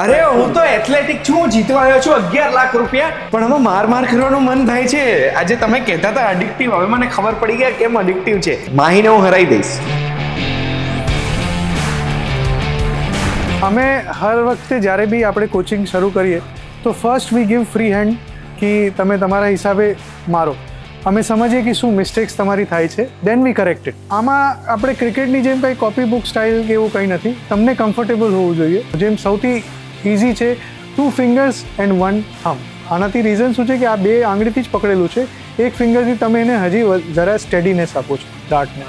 અરે હું તો એથ્લેટિક છું, જીતવા આવ્યો છું 11 લાખ રૂપિયા. પણ હવે માર કરવાનું મન થાય છે. આજે તમે કહેતા હતા એડિક્ટિવ, હવે મને ખબર પડી ગયા કેમ એડિક્ટિવ છે. માહીને હું હરાઈ દઈશ. અમે હર વખતે જ્યારે બી આપણે કોચિંગ શરૂ કરીએ તો first we give free hand કે તમે તમારા હિસાબે મારો. અમે સમજીએ કે શું મિસ્ટેક્સ તમારી થાય છે, દેન વી કરેક્ટ ઇટ. આમાં આપણે ક્રિકેટની જેમ કંઈ કોપી બુક સ્ટાઇલ કે એવું કંઈ નથી. તમને કમ્ફર્ટેબલ હોવું જોઈએ. જેમ સૌથી ઇઝી છે 2 ફિંગર્સ એન્ડ 1 થમ્બ. આનાથી રીઝન શું છે કે આ 2 આંગળીથી જ પકડેલું છે. એક ફિંગરથી તમે એને હજી જરા સ્ટેડીનેસ આપો છો ડાર્ટને.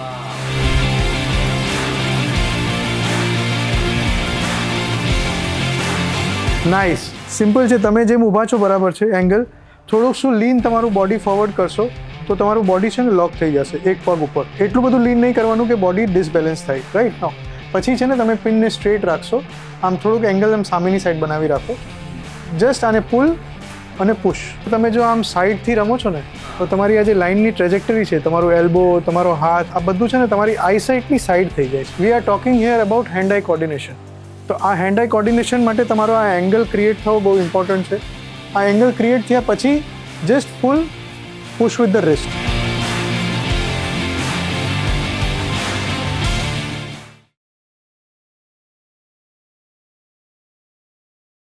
નાઇસ, સિમ્પલ છે. તમે જેમ ઊભા છો બરાબર છે એંગલ. થોડુંક શું લીન તમારું બોડી ફોરવર્ડ કરશો તો તમારું બોડી છે ને લોક થઈ જશે એક પગ ઉપર. એટલું બધું લીન નહીં કરવાનું કે બોડી ડિસબેલેન્સ થાય, રાઈટ? નો. પછી છે ને તમે પિનને સ્ટ્રેટ રાખશો, આમ થોડુંક એંગલ આમ સામેની સાઈડ બનાવી રાખો. જસ્ટ આને પુલ અને પુશ. તમે જો આમ સાઈડથી રમો છો ને તો તમારી આ જે લાઇનની ટ્રેજેક્ટરી છે, તમારું એલ્બો, તમારો હાથ, આ બધું છે ને તમારી આઈસાઇટની સાઈડ થઈ જાય છે. We are talking here about hand eye coordination. તો આ હેન્ડ આઈ કોર્ડિનેશન માટે તમારો આ એંગલ ક્રિએટ થવો બહુ ઇમ્પોર્ટન્ટ છે. આ એંગલ ક્રિએટ થયા પછી just pull push with the wrist.